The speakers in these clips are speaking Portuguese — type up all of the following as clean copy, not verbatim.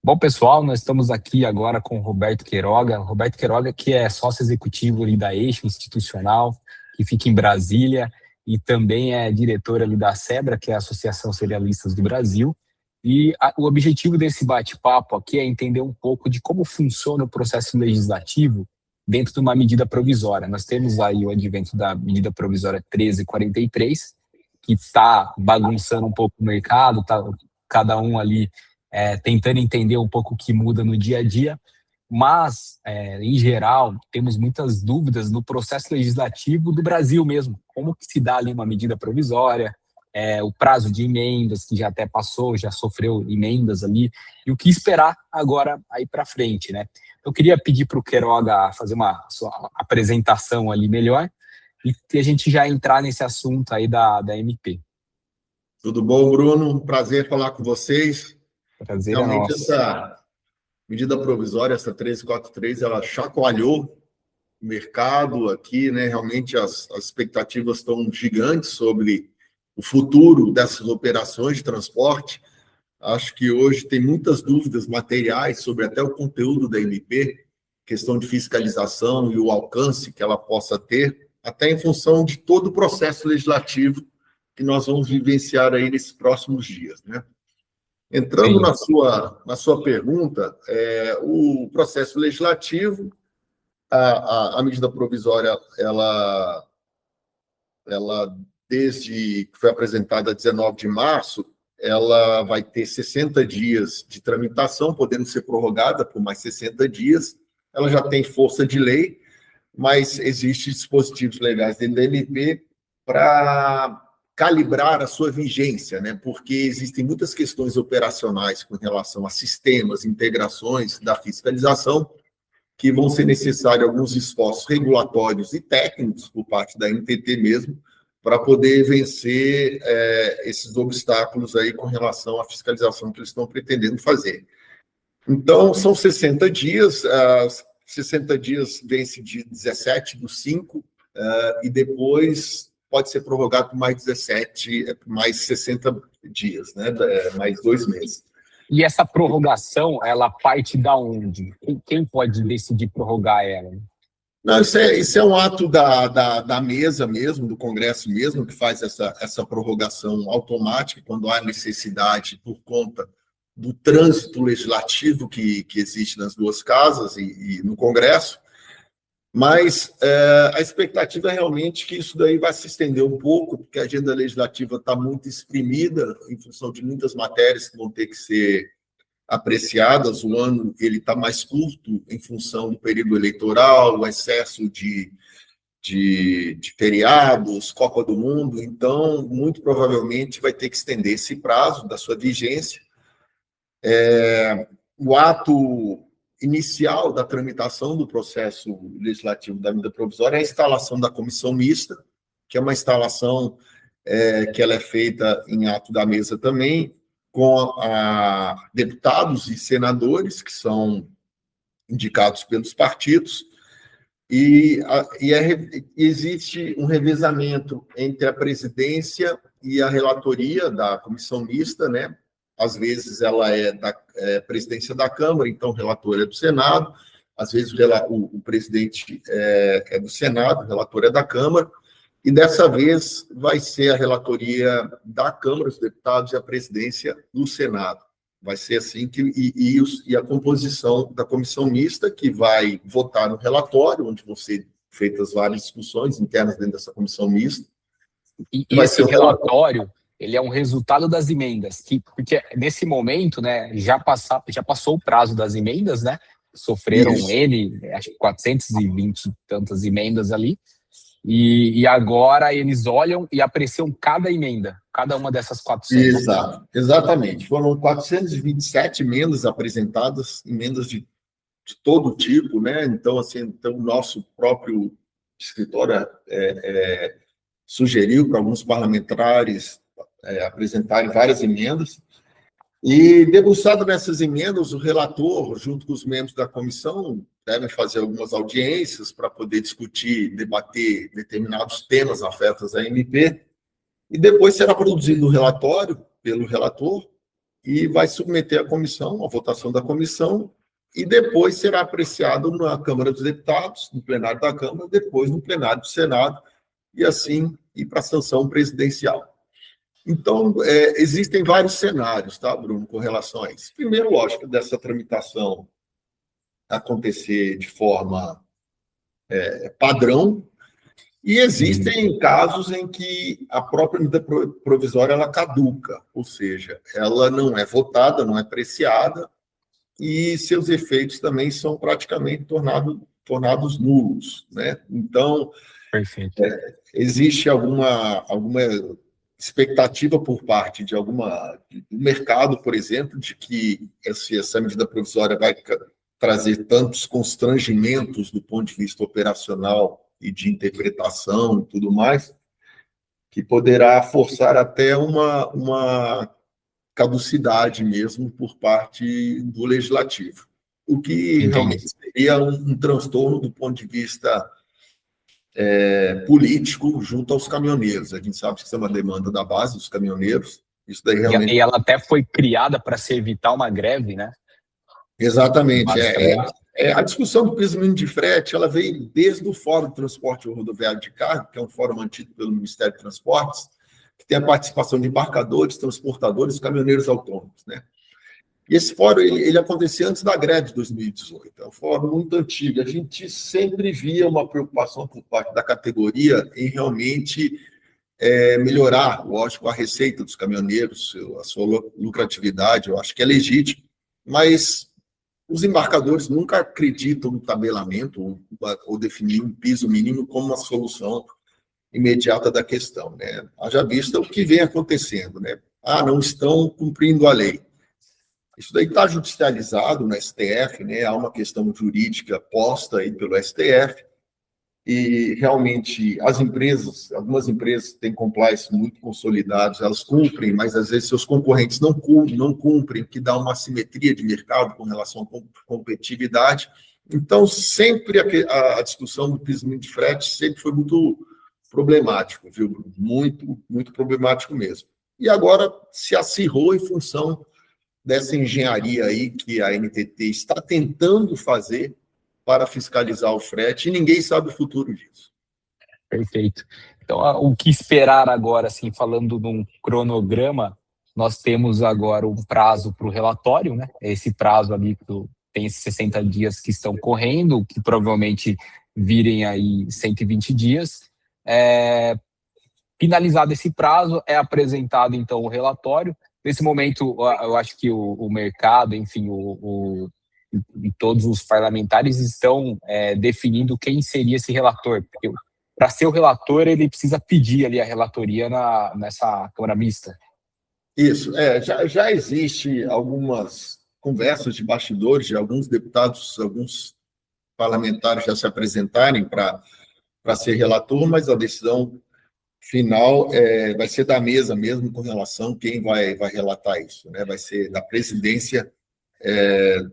Bom, pessoal, nós estamos aqui agora com o Roberto Queiroga. Roberto Queiroga, que é sócio executivo ali da Eixo Institucional, que fica em Brasília, e também é diretor ali da SEBRA, que é a Associação Cerealistas do Brasil. O objetivo desse bate-papo aqui é entender um pouco de como funciona o processo legislativo dentro de uma medida provisória. Nós temos aí o advento da medida provisória 1343, que está bagunçando um pouco o mercado, tá cada um ali tentando entender um pouco o que muda no dia a dia, mas, em geral, temos muitas dúvidas no processo legislativo do Brasil mesmo. Como que se dá ali uma medida provisória, o prazo de emendas, que já até passou, já sofreu emendas ali, e o que esperar agora aí para frente, né? Eu queria pedir para o Queiroga fazer uma sua apresentação ali melhor e a gente já entrar nesse assunto aí da MP. Tudo bom, Bruno? Prazer falar com vocês. Prazer é Realmente, nosso. essa medida provisória, essa 1343, ela chacoalhou o mercado aqui, né? Realmente, as expectativas estão gigantes sobre o futuro dessas operações de transporte. Acho que hoje tem muitas dúvidas materiais sobre até o conteúdo da MP, questão de fiscalização e o alcance que ela possa ter, até em função de todo o processo legislativo que nós vamos vivenciar aí nesses próximos dias, né? Entrando Sim. na sua pergunta, o processo legislativo, a medida provisória, ela, desde que foi apresentada 19 de março, ela vai ter 60 dias de tramitação, podendo ser prorrogada por mais 60 dias. Ela já tem força de lei, mas existem dispositivos legais dentro da MP para calibrar a sua vigência, né? Porque existem muitas questões operacionais com relação a sistemas, integrações da fiscalização, que vão ser necessários alguns esforços regulatórios e técnicos por parte da NTT mesmo, para poder vencer esses obstáculos aí com relação à fiscalização que eles estão pretendendo fazer. Então, são 60 dias, 60 dias vence de 17/5, e depois pode ser prorrogado por mais 17, mais 60 dias, né? Mais 2 meses. E essa prorrogação, ela parte da onde? Quem pode decidir prorrogar ela? Não, isso é um ato da mesa mesmo, do Congresso mesmo, que faz essa prorrogação automática quando há necessidade por conta do trânsito legislativo que existe nas duas casas e no Congresso. Mas a expectativa é realmente que isso daí vai se estender um pouco, porque a agenda legislativa está muito exprimida em função de muitas matérias que vão ter que ser apreciadas. O ano ele está mais curto em função do período eleitoral, o excesso de feriados, Copa do Mundo. Então, muito provavelmente vai ter que estender esse prazo da sua vigência. O ato inicial da tramitação do processo legislativo da medida provisória é a instalação da comissão mista, que é uma instalação que ela é feita em ato da mesa também, com deputados e senadores, que são indicados pelos partidos, e existe um revezamento entre a presidência e a relatoria da comissão mista, né? Às vezes ela é da presidência da Câmara, então o relator é do Senado, às vezes o presidente é do Senado, o relator é da Câmara, e dessa vez vai ser a relatoria da Câmara dos Deputados e a presidência do Senado. Vai ser assim e a composição da comissão mista, que vai votar no relatório, onde vão ser feitas várias discussões internas dentro dessa comissão mista. E esse relatório, ele é um resultado das emendas, porque nesse momento, né, já passou o prazo das emendas, né? Sofreram acho que 420 e tantas emendas ali. E agora eles olham e apreciam cada emenda, cada uma dessas 400. Exatamente. Foram 427 emendas apresentadas, emendas de todo tipo, né? Então, assim, o nosso próprio escritório sugeriu para alguns parlamentares apresentarem várias emendas. E, debruçado nessas emendas, o relator, junto com os membros da comissão, devem fazer algumas audiências para poder discutir, debater determinados temas afetos à MP, e depois será produzido um relatório pelo relator, e vai submeter à comissão, à votação da comissão, e depois será apreciado na Câmara dos Deputados, no plenário da Câmara, depois no plenário do Senado, e assim ir para a sanção presidencial. Então, existem vários cenários, tá, Bruno, com relação a isso. Primeiro, lógico, dessa tramitação acontecer de forma padrão, e existem casos em que a própria medida provisória ela caduca, ou seja, ela não é votada, não é apreciada, e seus efeitos também são praticamente tornados nulos, né? Então, Perfeito. existe alguma expectativa por parte do mercado, por exemplo, de que essa medida provisória vai trazer tantos constrangimentos do ponto de vista operacional e de interpretação e tudo mais, que poderá forçar até uma caducidade mesmo por parte do legislativo, o que Entendi. realmente seria um transtorno do ponto de vista político junto aos caminhoneiros. A gente sabe que isso é uma demanda da base dos caminhoneiros. Isso daí realmente... E ela até foi criada para se evitar uma greve, né? Exatamente. A discussão do piso mínimo de frete, ela veio desde o Fórum de Transporte Rodoviário de Carga, que é um fórum mantido pelo Ministério de Transportes, que tem a participação de embarcadores, transportadores e caminhoneiros autônomos, né? E esse fórum, ele acontecia antes da greve de 2018. É um fórum muito antigo. A gente sempre via uma preocupação por parte da categoria em realmente melhorar, lógico, a receita dos caminhoneiros, a sua lucratividade. Eu acho que é legítimo, mas os embarcadores nunca acreditam no tabelamento ou definir um piso mínimo como uma solução imediata da questão, né? Haja vista o que vem acontecendo, né? Não estão cumprindo a lei. Isso daí está judicializado no STF, né? Há uma questão jurídica posta aí pelo STF, e realmente algumas empresas têm compliance muito consolidados, elas cumprem, mas às vezes seus concorrentes não cumprem, o que dá uma assimetria de mercado com relação à competitividade. Então, sempre a discussão do piso mínimo de frete sempre foi muito problemático, viu? Muito, muito problemático mesmo. E agora se acirrou em função dessa engenharia aí que a NTT está tentando fazer para fiscalizar o frete, e ninguém sabe o futuro disso. Perfeito. Então, o que esperar agora, assim, falando de um cronograma, nós temos agora um prazo para o relatório, né? Esse prazo ali, tem esses 60 dias que estão correndo, que provavelmente virem aí 120 dias. Finalizado esse prazo, é apresentado, então, o relatório. Nesse momento, eu acho que o mercado, enfim, e todos os parlamentares estão definindo quem seria esse relator, porque para ser o relator, ele precisa pedir ali a relatoria nessa Câmara Mista. Isso, já existe algumas conversas de bastidores de alguns deputados, alguns parlamentares já se apresentarem para ser relator, mas a decisão final vai ser da mesa mesmo com relação a quem vai relatar isso, né? Vai ser da presidência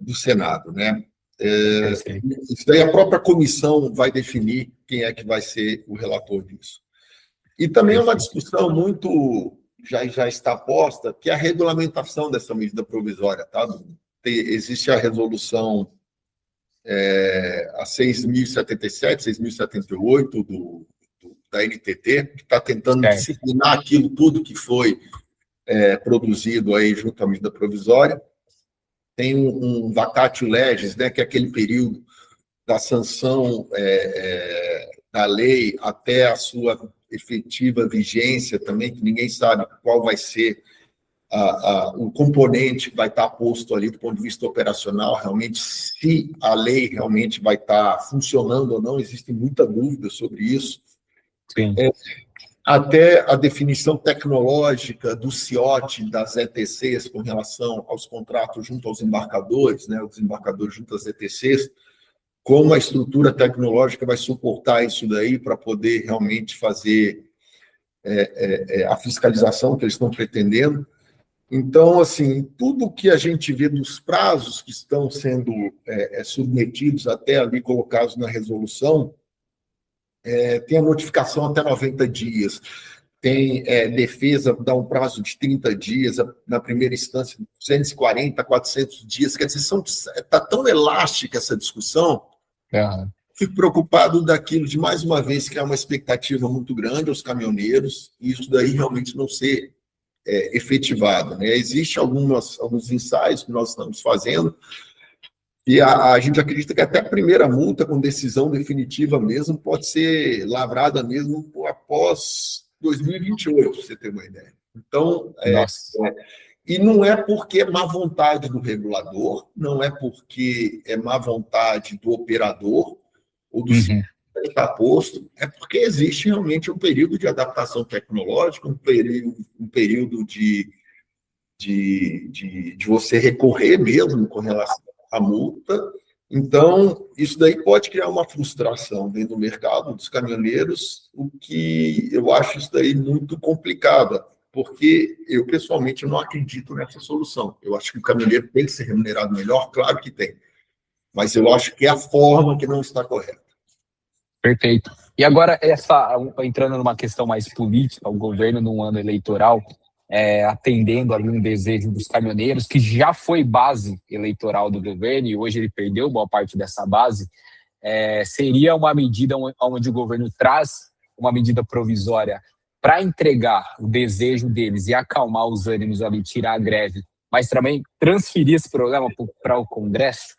do Senado, né? Isso daí a própria comissão vai definir quem é que vai ser o relator disso. E também é uma discussão muito, já está posta, que é a regulamentação dessa medida provisória, tá? Existe a resolução a 6.077, 6.078 da NTT, que está tentando disciplinar aquilo tudo que foi produzido aí junto à medida provisória. Tem um vacatio legis, né, que é aquele período da sanção da lei até a sua efetiva vigência também, que ninguém sabe qual vai ser o componente que vai estar posto ali do ponto de vista operacional, realmente, se a lei realmente vai estar funcionando ou não, existe muita dúvida sobre isso. Sim. Até a definição tecnológica do CIOT, das ETCs, com relação aos contratos junto aos embarcadores, né, os embarcadores junto às ETCs, como a estrutura tecnológica vai suportar isso daí para poder realmente fazer a fiscalização que eles estão pretendendo. Então, assim, tudo que a gente vê dos prazos que estão sendo submetidos até ali colocados na resolução, tem a notificação até 90 dias. tem defesa, dá um prazo de 30 dias, na primeira instância, 240, 400 dias. Quer dizer, está tão elástica essa discussão. Uhum. Fico preocupado daquilo, de mais uma vez, que há uma expectativa muito grande aos caminhoneiros, e isso daí realmente não ser efetivado. Né? Existem alguns ensaios que nós estamos fazendo, e a gente acredita que até a primeira multa, com decisão definitiva mesmo, pode ser lavrada mesmo após 2028, para você ter uma ideia. Então, e não é porque é má vontade do regulador, não é porque é má vontade do operador ou do sistema que está posto, é porque existe realmente um período de adaptação tecnológica, um período de você recorrer mesmo com relação à multa. Então, isso daí pode criar uma frustração dentro do mercado dos caminhoneiros, o que eu acho isso daí muito complicado, porque eu, pessoalmente, não acredito nessa solução. Eu acho que o caminhoneiro tem que ser remunerado melhor, claro que tem, mas eu acho que é a forma que não está correta. Perfeito. E agora, entrando numa questão mais política, o governo num ano eleitoral, atendendo ali um desejo dos caminhoneiros, que já foi base eleitoral do governo e hoje ele perdeu boa parte dessa base, seria uma medida onde o governo traz uma medida provisória para entregar o desejo deles e acalmar os ânimos ali, tirar a greve, mas também transferir esse problema para o Congresso?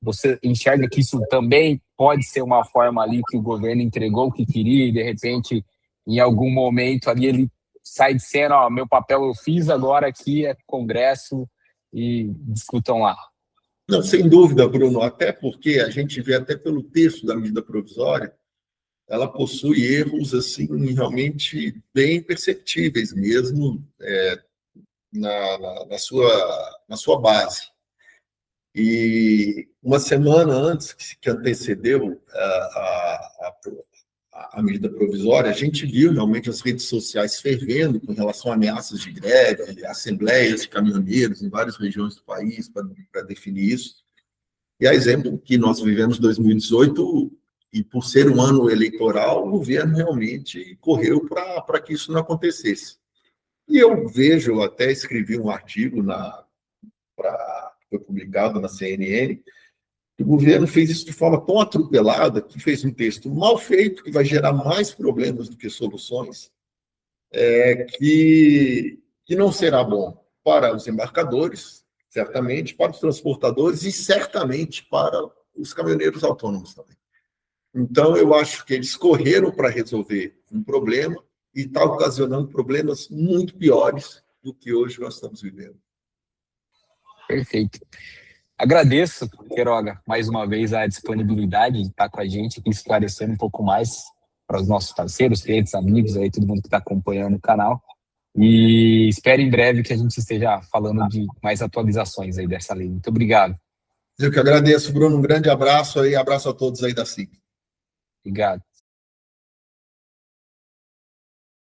Você enxerga que isso também pode ser uma forma ali que o governo entregou o que queria e, de repente, em algum momento ali ele sai dizendo, meu papel eu fiz, agora aqui é Congresso e discutam lá? Não, sem dúvida, Bruno, até porque a gente vê até pelo texto da medida provisória, ela possui erros assim realmente bem perceptíveis mesmo na sua base. E uma semana antes que antecedeu a medida provisória, a gente viu realmente as redes sociais fervendo com relação a ameaças de greve, assembleias de caminhoneiros em várias regiões do país para definir isso. E a exemplo que nós vivemos em 2018, e por ser um ano eleitoral, o governo realmente correu para que isso não acontecesse. E eu vejo, até escrevi um artigo foi publicado na CNN, o governo fez isso de forma tão atropelada que fez um texto mal feito, que vai gerar mais problemas do que soluções, que não será bom para os embarcadores, certamente, para os transportadores e certamente para os caminhoneiros autônomos também. Então, eu acho que eles correram para resolver um problema e está ocasionando problemas muito piores do que hoje nós estamos vivendo. Perfeito. Agradeço, Queiroga, mais uma vez a disponibilidade de estar com a gente aqui, esclarecendo um pouco mais para os nossos parceiros, clientes, amigos, aí, todo mundo que está acompanhando o canal. E espero em breve que a gente esteja falando de mais atualizações aí dessa lei. Muito obrigado. Eu que agradeço, Bruno. Um grande abraço aí, abraço a todos aí da CIP. Obrigado.